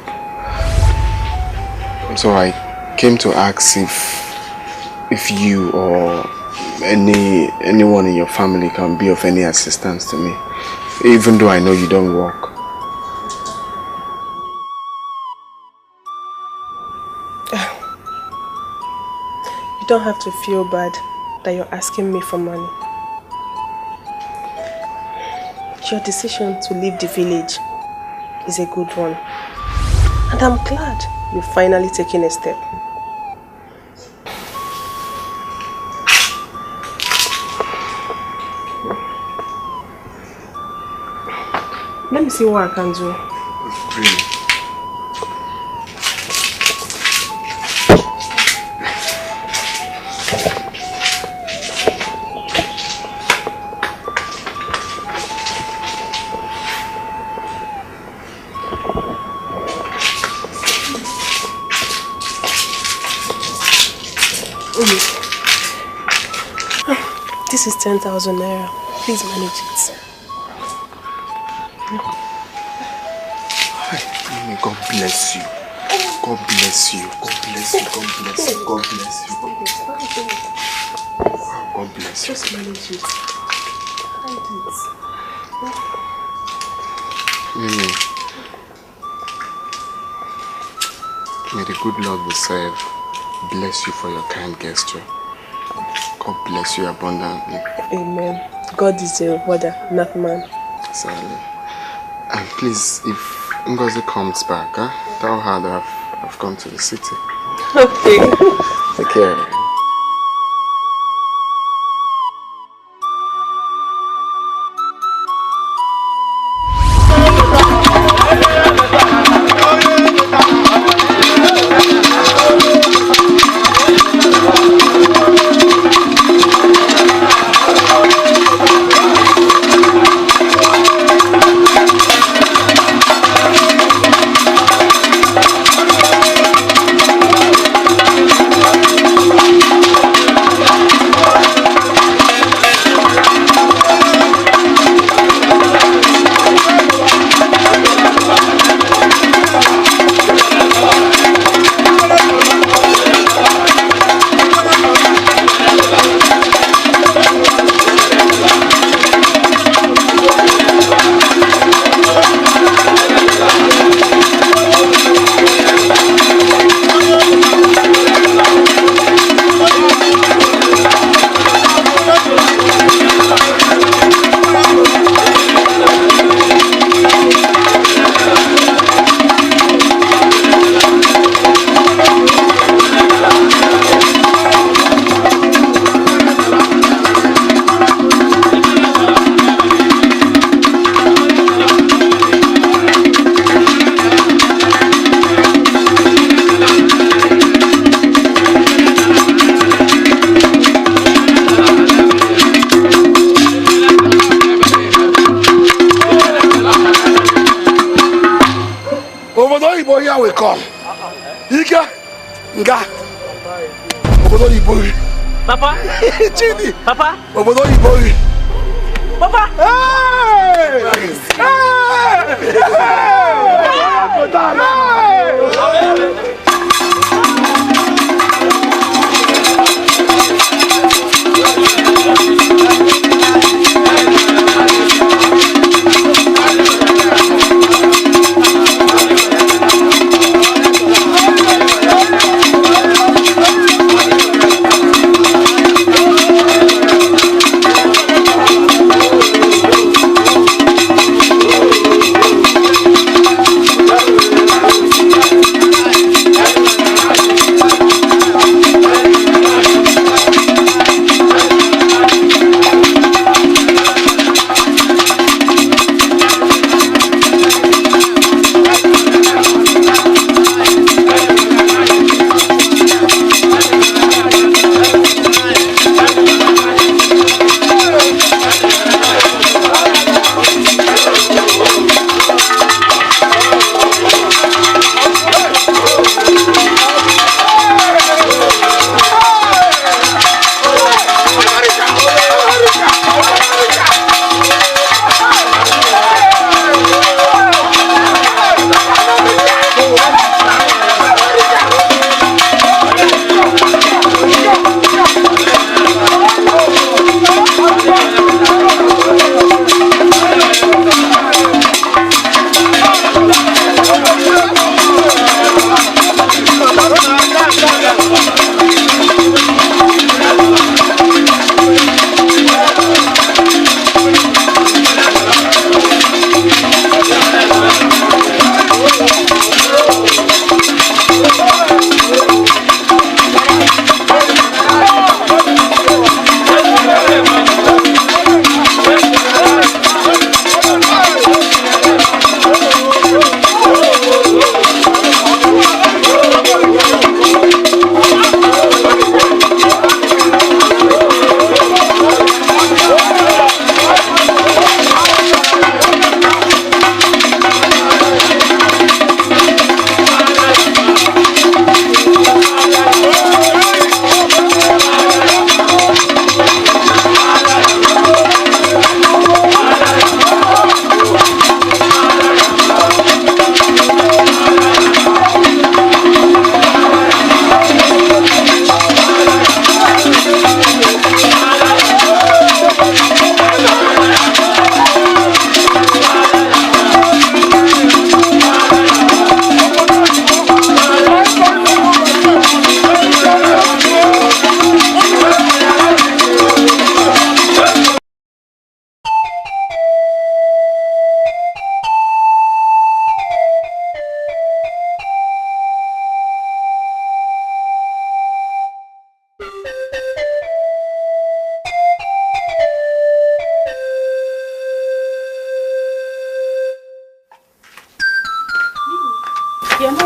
D: So I came to ask if you or anyone in your family can be of any assistance to me, even though I know you don't work.
N: You don't have to feel bad that you're asking me for money. Your decision to leave the village is a good one. And I'm glad you've finally taken a step. Let me see what I can do.
C: Really?
N: This is 10,000 naira. Please manage it.
D: May God bless you. God bless you. God bless you. God bless you. God bless you. God bless you.
N: Just manage it.
D: Mimi, may the good Lord we serve bless you for your kind gesture. God bless you abundantly.
N: Amen. God is a rewarder, not man.
D: Sadly. And please, if Ngozi comes back, tell her that I've come to the city.
N: Okay.
D: Take care.
H: Here we come. Dikeh, Nga. Obodo Ibori.
B: Papa.
H: Chidi.
B: Papa.
H: Obodo Ibori.
B: Papa.
H: Hey! Hey!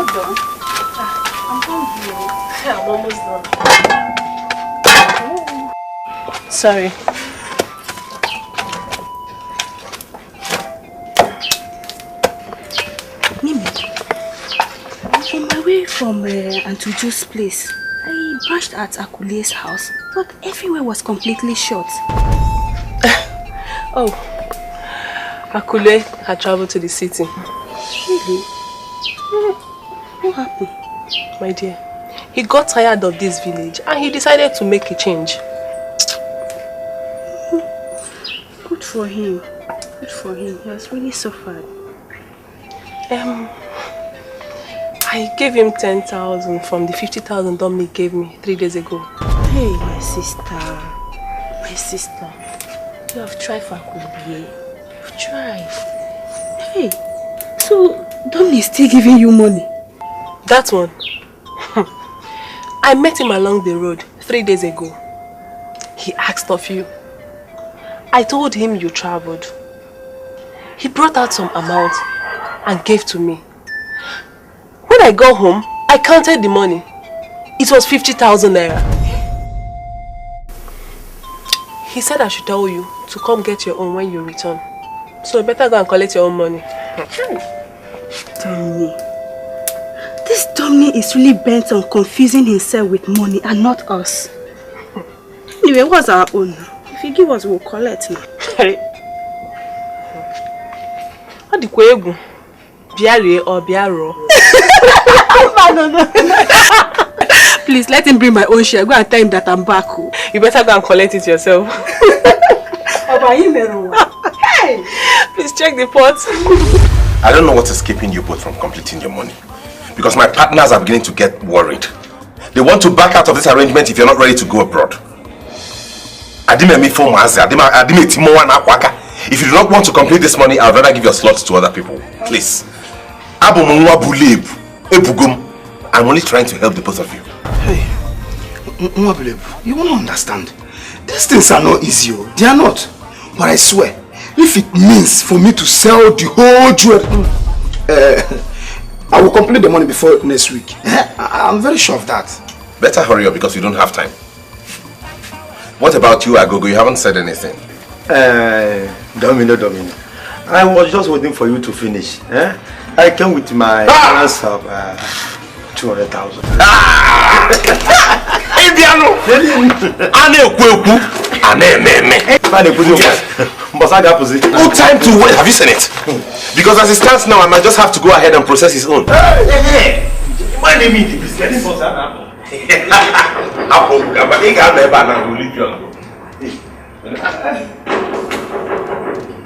K: not done? I'm hungry.
N: I'm almost done. Sorry.
K: Mimi, on my way from Auntie Jo's place, I brushed at Akule's house, but everywhere was completely shut.
N: Oh, Akule had traveled to the city.
K: Really? What happened?
N: My dear, he got tired of this village and he decided to make a change.
K: Good for him. Good for him. He has really suffered.
N: I gave him 10,000 from the 50,000 Dominic gave me 3 days ago.
K: Hey, my sister. My sister. You have tried for Akule. You've tried. Hey, so Dominic is still giving you money?
N: That one. I met him along the road 3 days ago. He asked of you. I told him you traveled. He brought out some amount and gave to me. When I got home, I counted the money. It was 50,000 naira. He said I should tell you to come get your own when you return. So you better go and collect your own money.
K: Dominic. This Dominic is really bent on confusing himself with money and not us. Anyway, what's our own? If you give us, we'll collect now.
N: Adikwe Biare or Biaro.
K: No. Please let him bring my own share. Go and tell him that I'm back.
N: You better go and collect it yourself.
K: Hey!
N: Please check the pot.
C: I don't know what is keeping you both from completing your money. Because my partners are beginning to get worried. They want to back out of this arrangement if you're not ready to go abroad. If you do not want to complete this money, I'd rather give your slots to other people. Please. I'm only trying to help the both of you.
H: Hey, you want to understand? These things are not easy. They are not. But I swear, if it means for me to sell the whole jewelry, I will complete the money before next week. I'm very sure of that.
C: Better hurry up because we don't have time. What about you, Agogo? You haven't said anything.
M: Domino. I was just waiting for you to finish. I came with my balance of 200,000.
C: No time to wait. Have you seen it? Because as it stands now, I might just have to go ahead and process his own.
M: My name is Biscuit.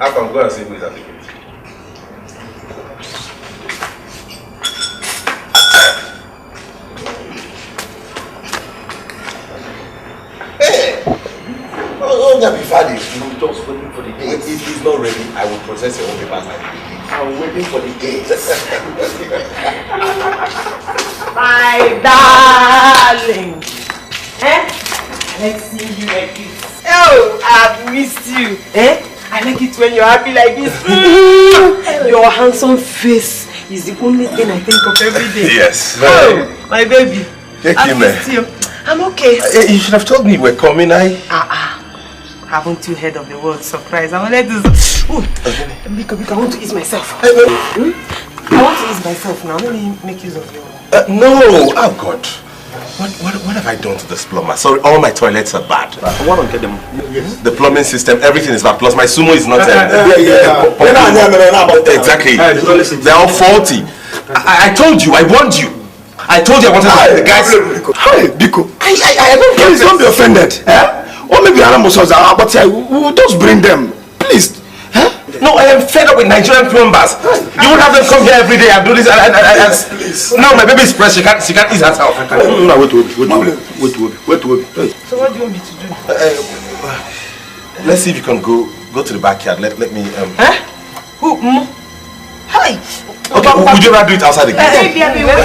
C: I can go and see who is at the gate. Hey! Oh, be valid. I'm just waiting for the gate. If he's not ready, I will process your own papers at the gate. I'm waiting for the gate.
B: My darling! Let's see you like this. Oh, I've missed you. I like it when you're happy like this. Your handsome face is the only thing I think of every day.
C: Yes.
B: Oh, my baby.
C: I
B: missed you. I'm okay.
C: You should have told me you were coming.
B: Haven't you heard of the word surprise? I'm gonna do this. Because I want to ease myself. I want to ease myself now. Let me make use of your...
C: No! Oh God. What have I done to this plumber? Sorry, all my toilets are bad.
M: I want to get them.
C: The plumbing system, everything is bad. Plus my sumo is not... Exactly. They're all faulty. I told you, I warned you. I told you I wanted the guys...
H: Hi, Biko. I don't care. Please don't be offended. Or maybe Aramos was but we'll just bring them. Please.
C: No, I am fed up with Nigerian plumbers. You won't have them come here every day and do this. Now my baby is pressed. She can't ease herself.
M: No, wait.
B: So what do you want me to do?
C: Let's see if you can go to the backyard. Let me...
B: Who? Hi.
C: Okay, would you rather do it outside the gate?
B: Baby, I've been waiting.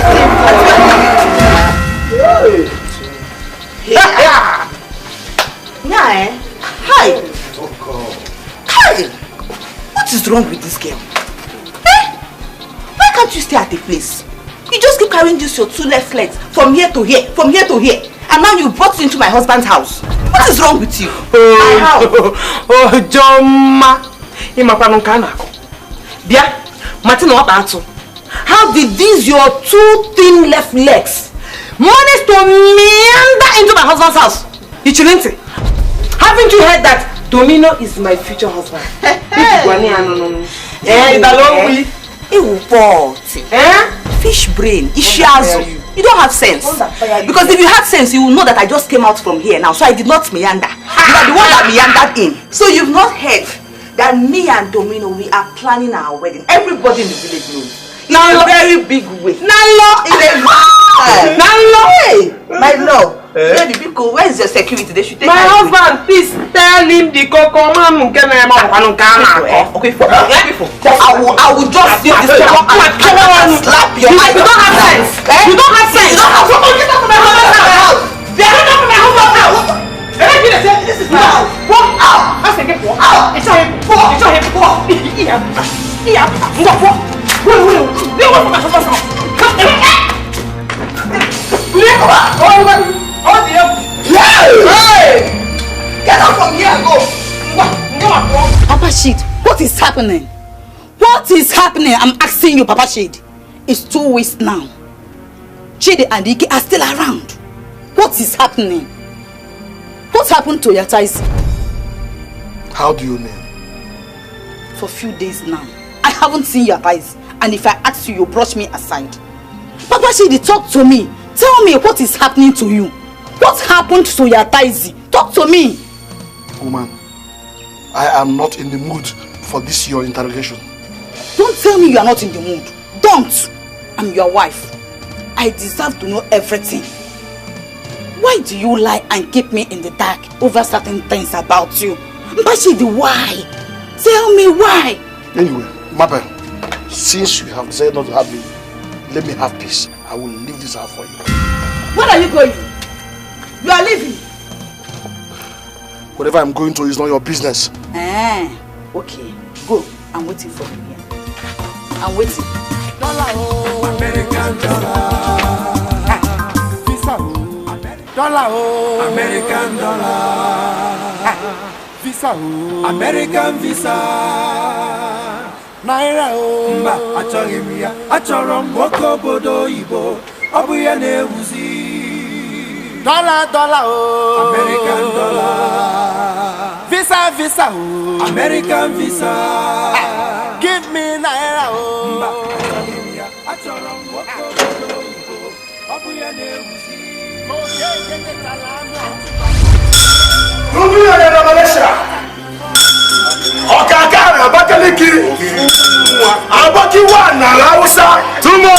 B: Hi. Hi. What is wrong with this girl? Why can't you stay at the place?
I: You just keep carrying this your 2 left legs from here to here, from here to here. And now you brought into my husband's house. What is wrong with you?
B: Oh, Joma. How did these your 2 thin left legs manage to meander into my husband's house? Haven't you heard that Domino is my future husband?
I: Fish brain, Ishiazu. You don't have sense. Because if you had sense, you will know that I just came out from here now. So I did not meander. You are the one that meandered in. So you've not heard that me and Domino, we are planning our wedding. Everybody in the village knows. In a very big way. Nalo! Hey, my love. Where is your security? They should take
B: my husband, please tell him the coco man. Okay, I
I: will just use this to slap your eye. You don't have sense. You don't have sense. You don't have sense. Get out of my husband's house. Get out of my husband's house. This is my house. Walk out. I said get walk out. It's him. Walk. It's him. Walk. Walk. Wait. They want my husband's house. Hey! Get out from here and go!
P: Papa Shade, what is happening? What is happening? I'm asking you, Papa Shade. It's 2 weeks now. Chidi and Dikeh are still around. What is happening? What happened to your ties?
H: How do you mean?
P: For a few days now, I haven't seen your eyes. And if I ask you, you brush me aside. Papa Shade, talk to me. Tell me what is happening to you. What happened to your Taizi? Talk to me.
H: Woman, I am not in the mood for this your interrogation.
P: Don't tell me you are not in the mood. Don't. I'm your wife. I deserve to know everything. Why do you lie and keep me in the dark over certain things about you? Mbashidi, why? Tell me why.
H: Anyway, Mabel, since you have decided not to have me, let me have peace. I will leave this house for you.
P: Where are you going? You are leaving.
H: Whatever I'm going to is not your business.
P: Okay. Go. I'm waiting for you here. I'm waiting.
G: American dollar. Visa. Dollar. American dollar. Visa. American visa. Naira mba achọghị m ya achọrọ m nwoke obodo Igbo ọ bụ ya na-ewuzi dollar American dollar visa American visa give me naira mba achọghị m ya achọrọ m nwoke obodo Igbo ọ bụ ya na-ewuzi
Q: Okakara Abakaliki Abaki one na Hausa Tumo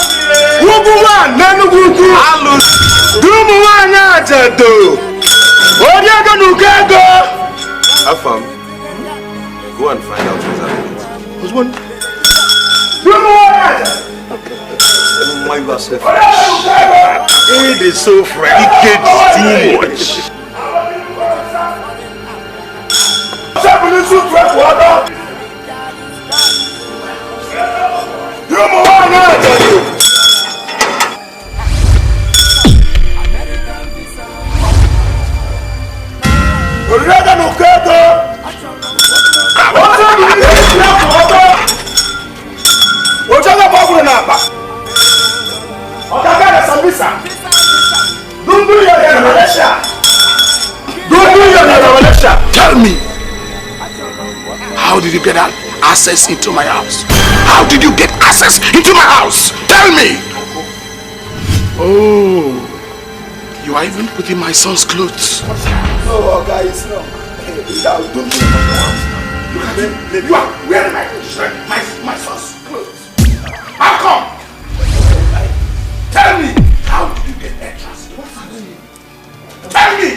Q: Wugu one na Enugu Alu Dumu one na Ajado Odiaga Nukego
C: Afam, go and find out what's happening.
Q: Who's one? Dumu one na
M: My yourself. It is so fresh. It gets too much.
H: Tell me, how did you get access into my house? How did you get access into my house? Tell me. Oh, you are even putting my son's clothes.
Q: No, guys, no. You are wearing my son's clothes. How come? Tell me, how did you get entrance? Tell me.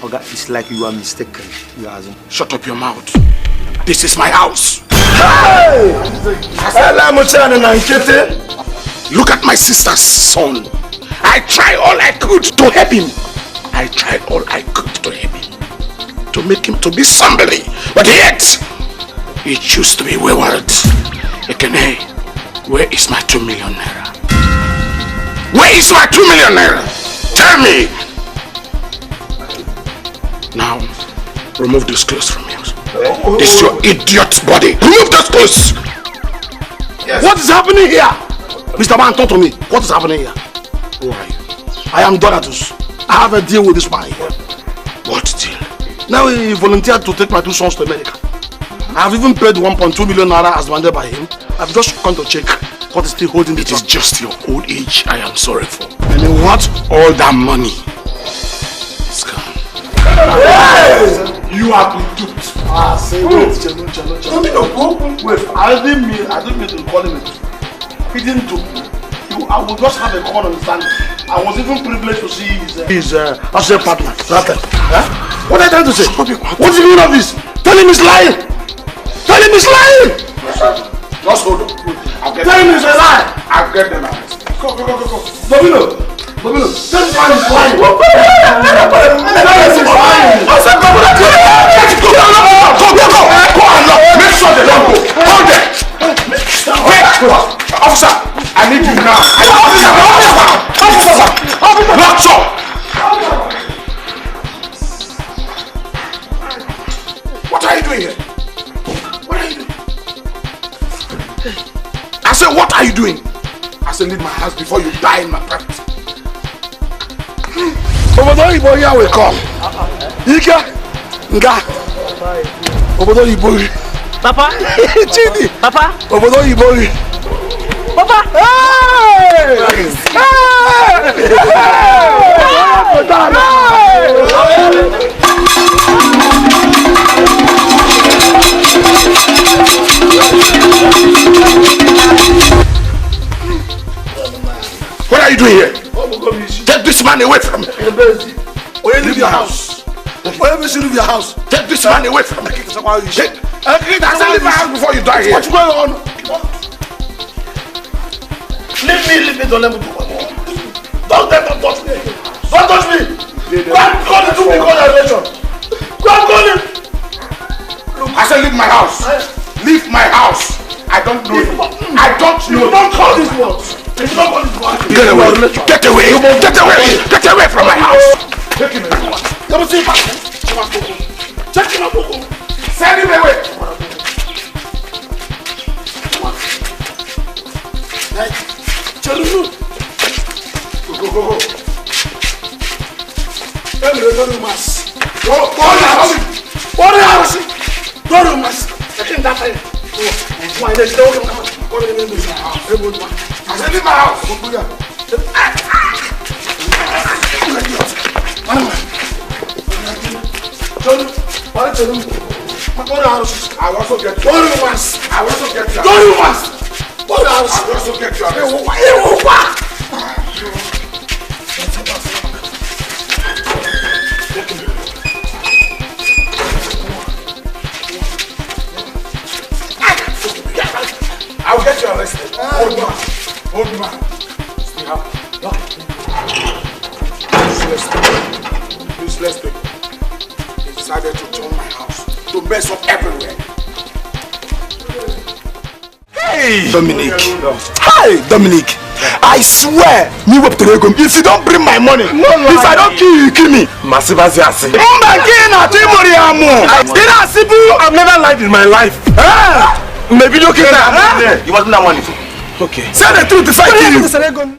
M: Oga, it's like you are mistaken. You are asking.
H: Shut up your mouth. This is my house.
Q: Hey!
H: Look at my sister's son. I tried all I could to help him. I tried all I could to help him. To make him to be somebody. But yet, he chose to be wayward.
Q: Ekene, where is my 2 million naira? Where is my 2 million naira? Tell me! Now, remove those clothes from you. This is your idiot body. Remove those clothes!
H: Yes. What is happening here? Mr. Man, talk to me. What is happening here? Who are you? I am Donatus. I have a deal with this man here.
Q: What deal?
H: Now he volunteered to take my 2 sons to America. I have even paid 1.2 million naira as demanded by him. I've just come to check what is still holding
Q: it. It is just your old age I am sorry for.
H: And then what?
Q: All that money is gone.
H: Yes!
Q: You have been duped.
H: Say wait, Chelo. Wait, I didn't mean to call him a dupe. He didn't dupe me. I would just have a common understanding. I was even privileged to see his associate partner. What are you trying to say? What's the meaning of this? Tell him he's lying! Tell him he's lying!
Q: Just hold on.
H: Tell him he's a lie!
Q: I'll get them out.
H: Go. Domino, tell him he's lying! Go!
Q: Make sure they don't go. Hold them! Wait! Officer! I need you now. Officer! Lock up! What are you doing here? What are you doing? I said, what are you doing? I said, leave my house before you die in my presence.
H: Obodo Ibo here will come. Ike, Nga. Obodo Ibo.
B: Papa.
H: Chidi.
B: Papa.
H: Obodo Ibo.
B: Papa.
H: Hey!
Q: What are you doing here? Take this man away from me.
H: Leave your house. Leave your house.
Q: Take this man away from me. I said leave my house before you die here.
H: What's going on? Leave me, don't let me do what I want. Don't touch me. Don't touch me. Go and call the 2 people relation. Go and call him.
Q: I said leave my house. Leave my house. I don't know you. I don't know you.
H: Don't call this one. Get
Q: away! Get away! Get away! Get away from my house!
H: Take him away. Let me see him back. Take him away.
Q: Send him away!
H: Go. Go to Romance. Go to Romance. Go to Romance. I can't die. Why they still come? What do you mean? I
Q: said leave my house. I will also get you. I will also get you. I will get you arrested. Hold me, man. Stay up. Useless people. They decided to turn my house to mess up everywhere.
H: Hey, Dominic. Hi, Dominic. I swear, if you don't bring my money, if I don't kill you, you kill me.
C: I've
H: never lied in my life.
C: Maybe look at that. You wasn't that money.
H: Okay. Say the truth if I kill you.